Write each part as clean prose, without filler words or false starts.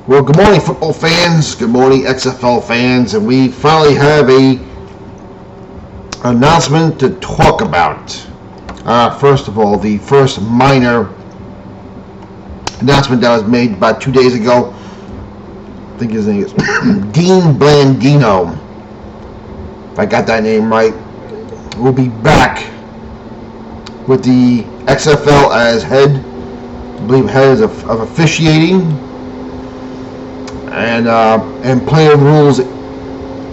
Well, good morning, football fans. Good morning, XFL fans. And we finally have a announcement to talk about. First of all, the first minor announcement that was made about 2 days ago. I think his name is Dean Blandino. If I got that name right. We'll be back with the XFL as head, I believe head of officiating. And player rules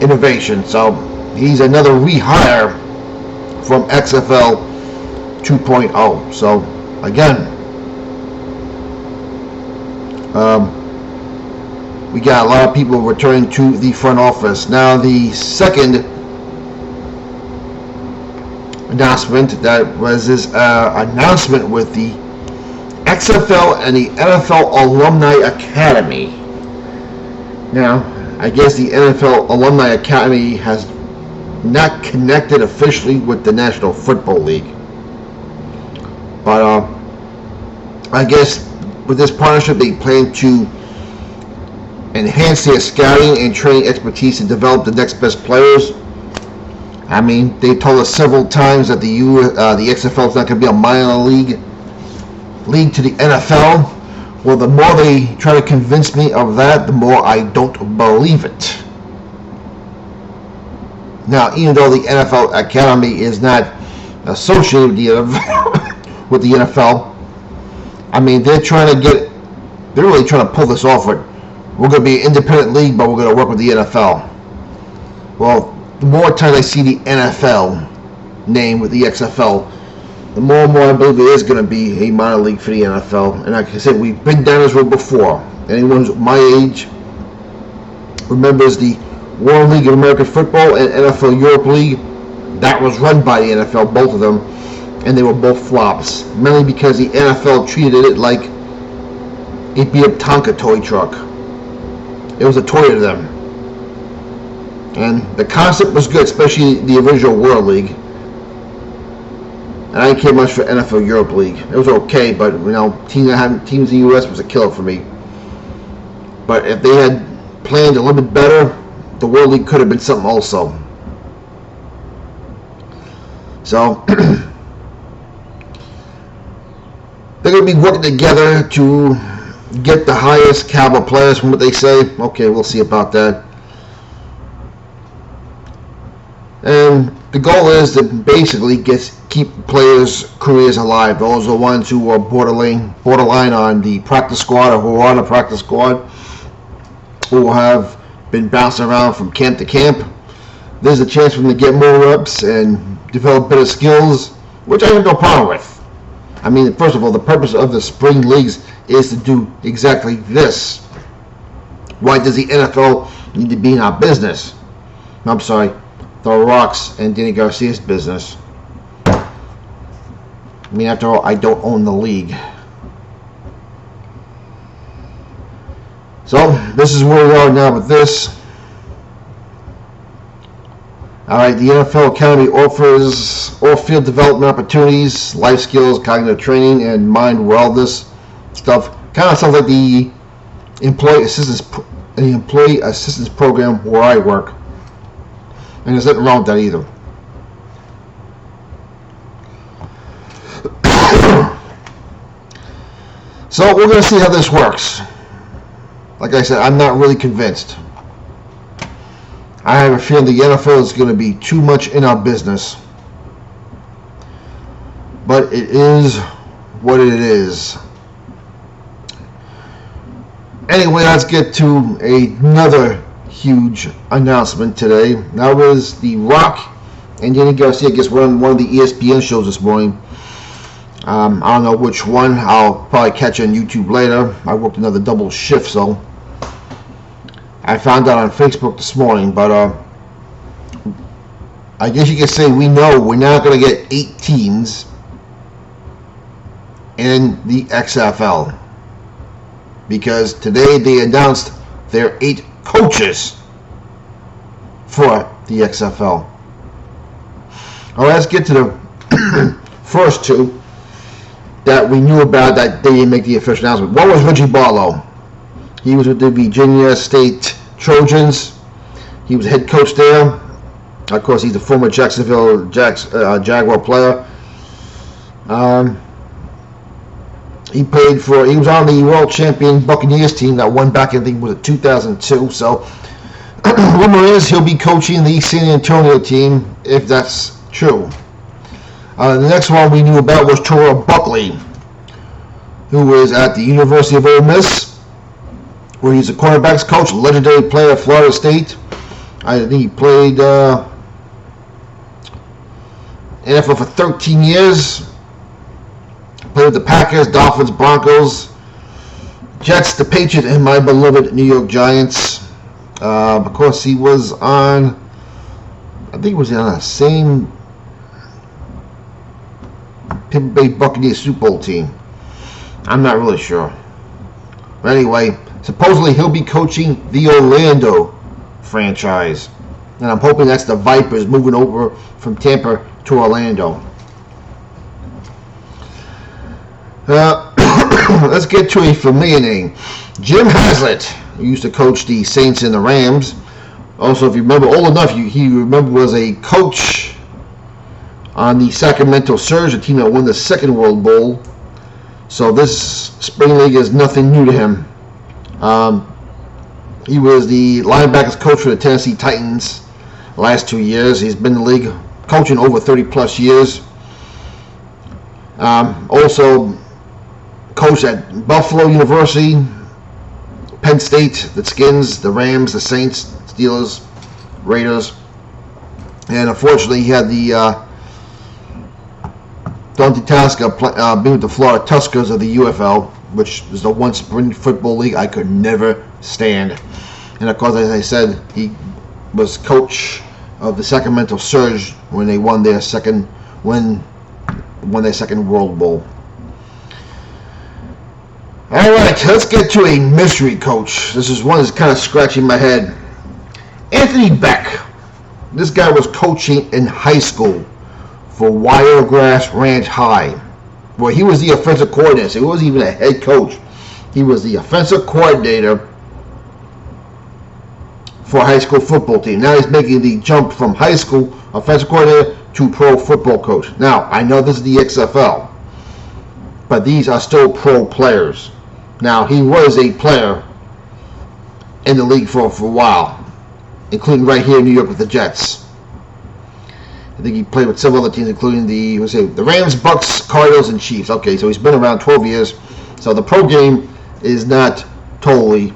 innovation. So he's another rehire from XFL 2.0. So again, we got a lot of people returning to the front office. Now the second announcement, that was this announcement with the XFL and the NFL Alumni Academy. Now, I guess the NFL Alumni Academy has not connected officially with the National Football League. But I guess with this partnership, they plan to enhance their scouting and training expertise to develop the next best players. I mean, they told us several times that the XFL is not going to be a minor league to the NFL. Well, the more they try to convince me of that, the more I don't believe it. Now, even though the NFL Academy is not associated with the NFL, I mean, they're really trying to pull this off. We're going to be an independent league, but we're going to work with the NFL. Well, the more times I see the NFL name with the XFL, the more and more I believe it is going to be a minor league for the NFL. And like I said, we've been down this road before. Anyone who's my age remembers the World League of American Football and NFL Europe League. That was run by the NFL, both of them, and they were both flops. Mainly because the NFL treated it like a beat-up Tonka toy truck. It was a toy to them. And the concept was good, especially the original World League. And I didn't care much for NFL Europe League. It was okay, but teams in the U.S. was a killer for me. But if they had planned a little bit better, the World League could have been something also. So they're going to be working together to get the highest caliber players from what they say. Okay, we'll see about that. And the goal is to basically keep players' careers alive. Those are the ones who are borderline on the practice squad, or who are on the practice squad, who have been bouncing around from camp to camp. There's a chance for them to get more reps and develop better skills, which I have no problem with. I mean, first of all, the purpose of the spring leagues is to do exactly this. Why does the NFL need to be in our business? I'm sorry, The Rock's and Danny Garcia's business. I mean, after all, I don't own the league. So, this is where we are now with this. Alright, the NFL Academy offers off-field development opportunities, life skills, cognitive training, and mind wellness stuff. Kind of sounds like the employee assistance program where I work. And there's nothing wrong with that either. So we're going to see how this works. Like I said, I'm not really convinced. I have a feeling the NFL is going to be too much in our business. But it is what it is. Anyway, let's get to another huge announcement today. That was The Rock and Danny Garcia. I guess we're on one of the ESPN shows this morning. I don't know which one. I'll probably catch on YouTube later. I worked another double shift, so I found out on Facebook this morning. But I guess you could say we know we're not going to get 8 teams in the XFL, because today they announced their 8 coaches for the XFL. All right, let's get to the first 2 that we knew about that they didn't make the official announcement. One was Richie Barlow. He was with the Virginia State Trojans. He was head coach there. Of course, he's a former Jacksonville Jaguar player. He was on the world champion Buccaneers team that won back, I think, was it 2002. So, rumor is he'll be coaching the San Antonio team, if that's true. The next one we knew about was Torah Buckley, who was at the University of Ole Miss, where he's a quarterbacks coach, legendary player at Florida State. I think he played NFL for 13 years. Played with the Packers, Dolphins, Broncos, Jets, the Patriots, and my beloved New York Giants. Of course, he was on, I think he was on the same Tampa Bay Buccaneers Super Bowl team. I'm not really sure. But anyway, supposedly he'll be coaching the Orlando franchise. And I'm hoping that's the Vipers moving over from Tampa to Orlando. Let's get to a familiar name. Jim Hazlett, who used to coach the Saints and the Rams. Also, if you remember, old enough, he was a coach on the Sacramento Surge, a team that won the second World Bowl. So this spring league is nothing new to him. He was the linebackers coach for the Tennessee Titans the last 2 years. He's been in the league coaching over 30 plus years. Also coached at Buffalo University, Penn State, the Skins, the Rams, the Saints, Steelers, Raiders. And unfortunately, he had the daunting task of being with the Florida Tuskers of the UFL, which is the one spring football league I could never stand. And of course, as I said, he was coach of the Sacramento Surge when they won their second World Bowl. All right, let's get to a mystery coach. This is one that's kind of scratching my head. Anthony Beck. This guy was coaching in high school for Wiregrass Ranch High, where he was the offensive coordinator. So he wasn't even a head coach. He was the offensive coordinator for a high school football team. Now he's making the jump from high school offensive coordinator to pro football coach. Now, I know this is the XFL, but these are still pro players. Now, he was a player in the league for a while, including right here in New York with the Jets. I think he played with several other teams, including the Rams, Bucks, Cardinals, and Chiefs. Okay, so he's been around 12 years. So the pro game is not totally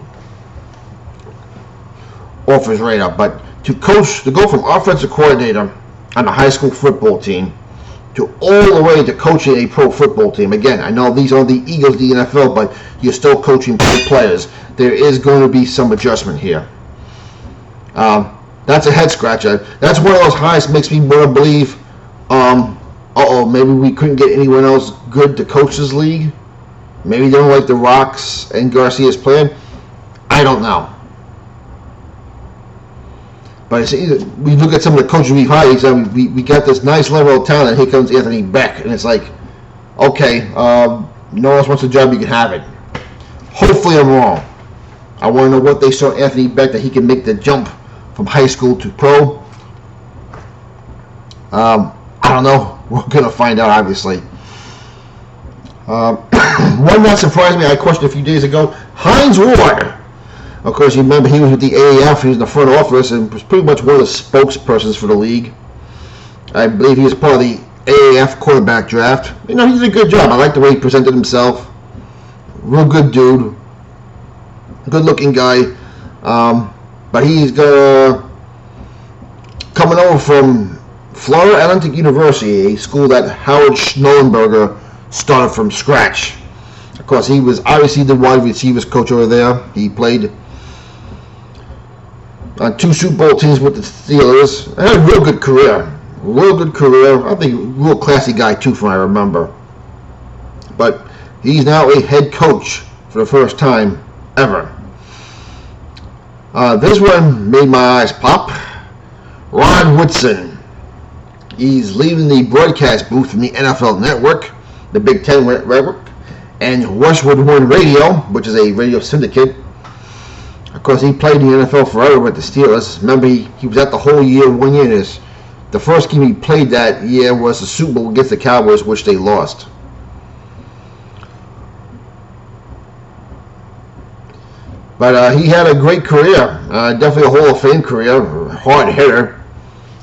off his radar. But to go from offensive coordinator on a high school football team to all the way to coaching a pro football team. Again, I know these are the Eagles of the NFL, but you're still coaching pro players. There is going to be some adjustment here. That's a head scratcher. That's one of those highs makes me want to believe, maybe we couldn't get anyone else good to coach this league. Maybe they don't like the Rocks and Garcia's plan. I don't know. But we look at some of the coaches we've hired. We got this nice level of talent, and here comes Anthony Beck. And it's like, okay, no one else wants a job, you can have it. Hopefully I'm wrong. I want to know what they saw Anthony Beck that he can make the jump from high school to pro. I don't know. We're going to find out, obviously. One that surprised me, I questioned a few days ago, Heinz Ward. Of course, you remember he was with the AAF, he was in the front office, and was pretty much one of the spokespersons for the league. I believe he was part of the AAF quarterback draft. You know, he did a good job. I like the way he presented himself. Real good dude. Good looking guy. But he's coming over from Florida Atlantic University, a school that Howard Schnellenberger started from scratch. Of course, he was obviously the wide receivers coach over there. He played on 2 Super Bowl teams with the Steelers. Had a real good career. I think a real classy guy too, from what I remember. But he's now a head coach for the first time ever. This one made my eyes pop. Ron Woodson. He's leaving the broadcast booth from the NFL Network, the Big Ten Network, and Westwood One Radio, which is a radio syndicate. course, he played in the NFL forever with the Steelers. Remember, he was out the whole year, 1 year. The first game he played that year was the Super Bowl against the Cowboys, which they lost. But he had a great career, definitely a Hall of Fame career, hard hitter.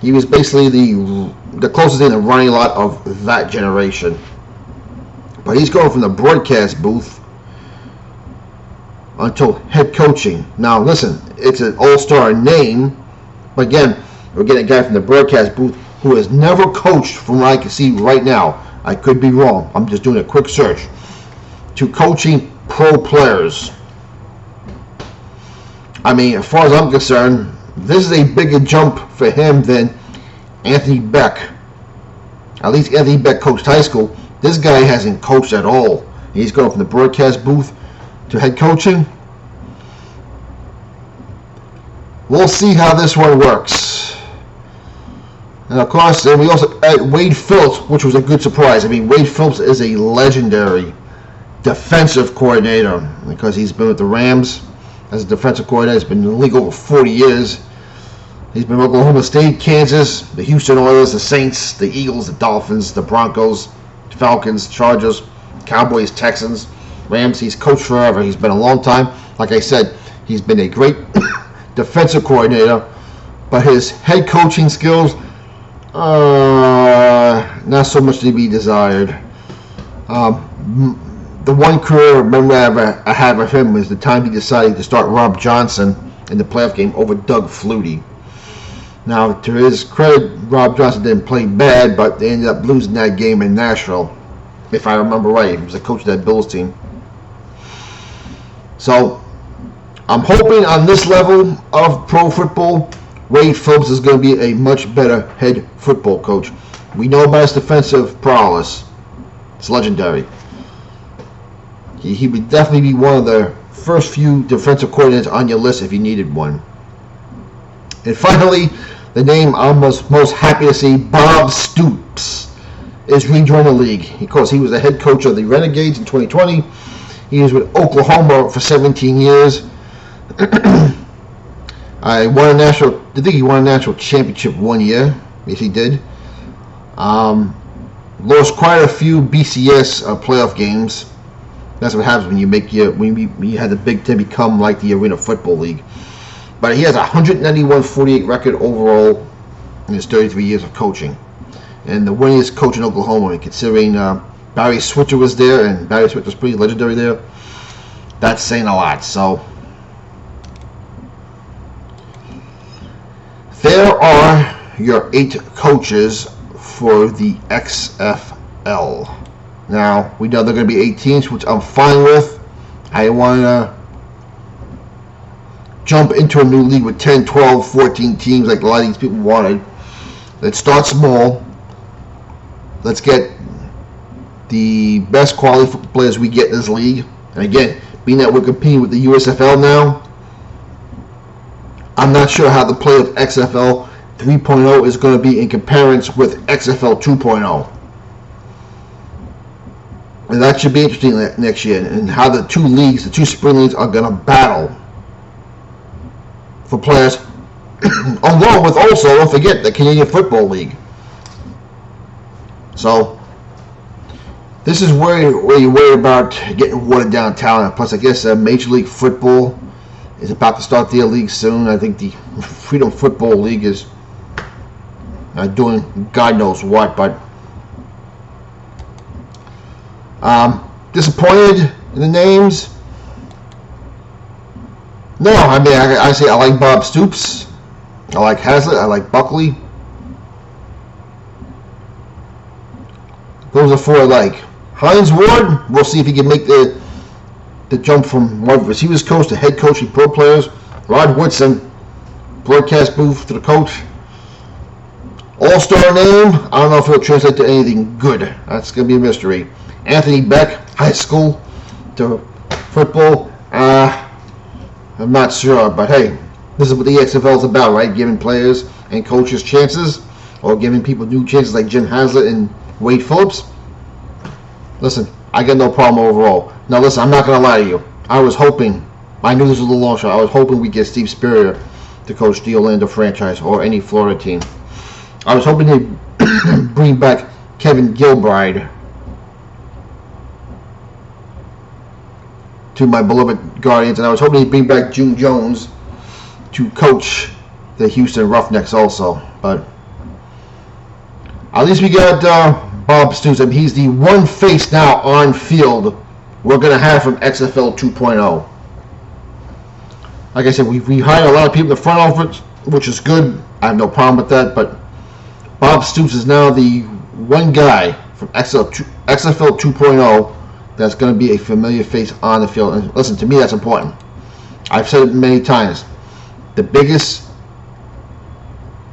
He was basically the closest in the running lot of that generation. But he's going from the broadcast booth until head coaching. Now listen, it's an all-star name, but again, we're getting a guy from the broadcast booth who has never coached, from what I can see right now. I could be wrong. I'm just doing a quick search. To coaching pro players. I mean, as far as I'm concerned, this is a bigger jump for him than Anthony Beck. At least Anthony Beck coached high school. This guy hasn't coached at all. He's going from the broadcast booth to head coaching. We'll see how this one works. And of course, then we also had Wade Phillips, which was a good surprise. I mean, Wade Phillips is a legendary defensive coordinator because he's been with the Rams as a defensive coordinator. He's been in the league over 40 years. He's been with Oklahoma State, Kansas, the Houston Oilers, the Saints, the Eagles, the Dolphins, the Broncos, Falcons, Chargers, Cowboys, Texans, Rams. He's coached forever. He's been a long time. Like I said, he's been a great defensive coordinator, but his head coaching skills, not so much to be desired. The one career memory I have of him was the time he decided to start Rob Johnson in the playoff game over Doug Flutie. Now, to his credit, Rob Johnson didn't play bad, but they ended up losing that game in Nashville, if I remember right. He was the coach of that Bills team. So, I'm hoping on this level of pro football, Wade Phillips is going to be a much better head football coach. We know about his defensive prowess. It's legendary. He would definitely be one of the first few defensive coordinators on your list if you needed one. And finally, the name I'm most happy to see, Bob Stoops, is rejoining the league. Of course, he was the head coach of the Renegades in 2020. He was with Oklahoma for 17 years. I think he won a national championship 1 year. Yes, he did. Lost quite a few BCS playoff games. That's what happens when you had the Big Ten become like the Arena Football League. But he has a 191-48 record overall in his 33 years of coaching. And the winningest coach in Oklahoma, considering Barry Switzer was there, and Barry Switzer was pretty legendary there. That's saying a lot. So there are your 8 coaches for the XFL. Now, we know they're going to be 8 teams, which I'm fine with. I want to jump into a new league with 10, 12, 14 teams like a lot of these people wanted. Let's start small. Let's get the best quality football players we get in this league. And again, being that we're competing with the USFL now, I'm not sure how the play of XFL 3.0 is going to be in comparison with XFL 2.0. And that should be interesting next year, and how the two spring leagues are going to battle for players, along with also, don't forget, the Canadian Football League. So, this is where you worry about getting watered down talent. Plus, I guess Major League Football is about to start their league soon. I think the Freedom Football League is doing God knows what, but disappointed in the names? No, I mean, I say I like Bob Stoops. I like Hazlett. I like Buckley. Those are 4 I like. Heinz Ward, we'll see if he can make the jump from wide receivers coach to head coaching pro players. Rod Woodson, broadcast booth to the coach. All-star name, I don't know if it'll translate to anything good. That's going to be a mystery. Anthony Beck, high school to football. I'm not sure, but hey, this is what the XFL is about, right? Giving players and coaches chances, or giving people new chances like Jim Hazlett and Wade Phillips. Listen, I got no problem overall. Now listen, I'm not going to lie to you. I was hoping I knew this was a long shot. I was hoping we'd get Steve Spurrier to coach the Orlando franchise or any Florida team. I was hoping they'd bring back Kevin Gilbride to my beloved Guardians, and I was hoping he'd bring back June Jones to coach the Houston Roughnecks also. But at least we got Bob Stoops. I mean, he's the one face now on field we're going to have from XFL 2.0. Like I said, we hired a lot of people in the front office, which is good. I have no problem with that. But Bob Stoops is now the one guy from XFL 2.0 that's going to be a familiar face on the field. And listen, to me, that's important. I've said it many times. The biggest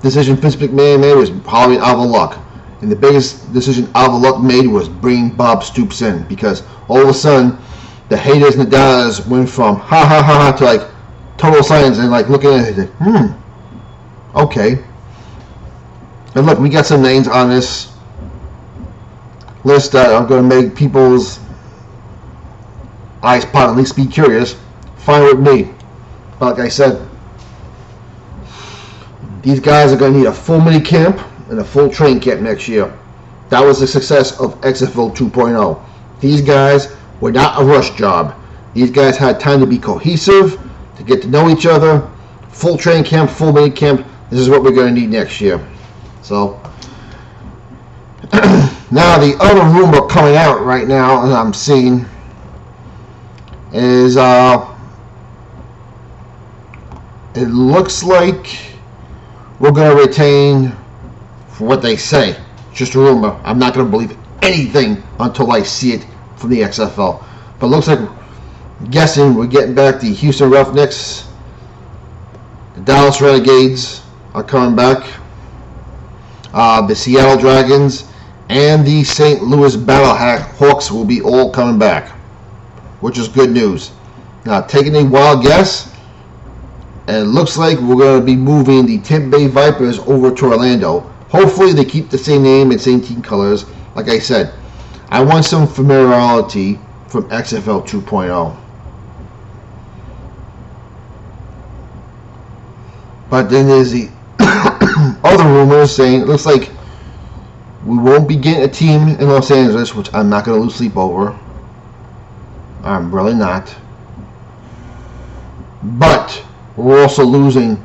decision Vince McMahon made was hiring Alva Luck. And the biggest decision Alva Luck made was bringing Bob Stoops in. Because all of a sudden, the haters and the doubters went from ha ha ha ha to like total silence and like looking at it like, okay. And look, we got some names on this list that are going to make people's eyes pop, at least be curious. Fine with me. But like I said, these guys are going to need a full mini camp and a full training camp next year. That was the success of XFL 2.0. These guys were not a rush job. These guys had time to be cohesive, to get to know each other. Full training camp, full mini camp. This is what we're going to need next year. So now the other rumor coming out right now, and I'm seeing, is it looks like we're going to retain, for what they say, just a rumor. I'm not going to believe anything until I see it from the XFL. But it looks like, guessing, we're getting back the Houston Roughnecks, the Dallas Renegades are coming back, the Seattle Dragons, and the St. Louis Battlehawks will be all coming back, which is good news. Now, taking a wild guess, and it looks like we're going to be moving the Tampa Bay Vipers over to Orlando. Hopefully they keep the same name and same team colors. Like I said, I want some familiarity from XFL 2.0. But then there's the other rumors saying it looks like we won't be getting a team in Los Angeles, which I'm not going to lose sleep over. I'm really not. But we're also losing,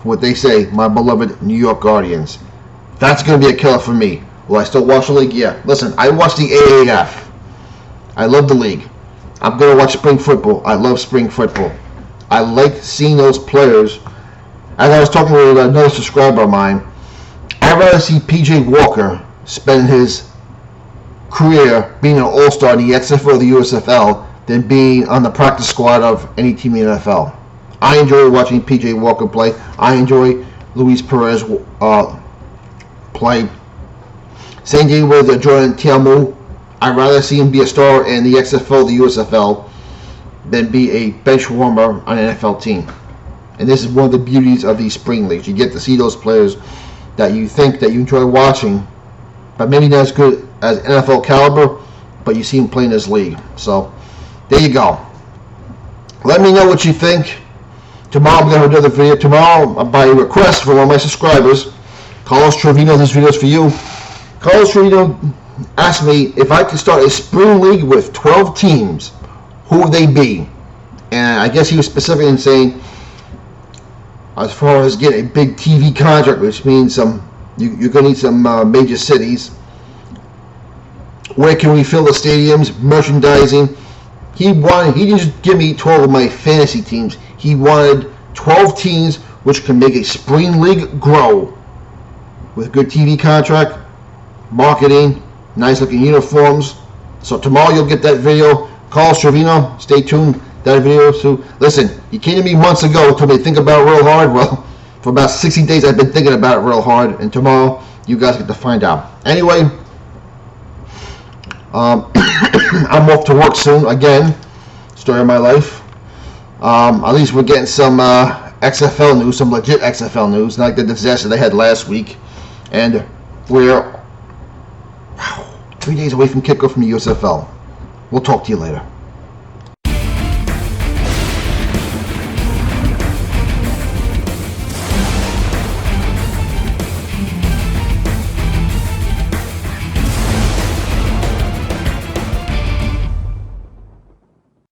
what they say, my beloved New York Guardians. That's going to be a killer for me. Will I still watch the league? Yeah. Listen, I watch the AAF. I love the league. I'm going to watch spring football. I love spring football. I like seeing those players. As I was talking with another subscriber of mine, I'd rather see PJ Walker spend his career being an all-star in the XFL or the USFL than being on the practice squad of any team in the NFL. I enjoy watching PJ Walker play. I enjoy Luis Perez play. Same thing with Jordan Tiamu. I'd rather see him be a star in the XFL, the USFL, than be a bench warmer on an NFL team. And this is one of the beauties of these spring leagues. You get to see those players that you think that you enjoy watching, but maybe not as good as NFL caliber, but you see them play in this league. So there you go. Let me know what you think. Tomorrow I'm going to have another video. Tomorrow, by request from one of my subscribers, Carlos Trevino, this video is for you. Carlos Trevino asked me if I could start a spring league with 12 teams, who would they be? And I guess he was specific in saying, as far as getting a big TV contract, which means you're going to need some major cities. Where can we fill the stadiums? Merchandising. He didn't just give me 12 of my fantasy teams. He wanted 12 teams which can make a spring league grow with good TV contract, marketing, nice looking uniforms. So tomorrow you'll get that video. Carlos Trevino, stay tuned. That video too. Listen, you came to me months ago, told me to think about it real hard. Well, for about 60 days I've been thinking about it real hard, and tomorrow you guys get to find out. Anyway, I'm off to work soon again. Story of my life. At least we're getting some XFL news, some legit XFL news, not like the disaster they had last week. And we're 3 days away from kickoff from the USFL. We'll talk to you later.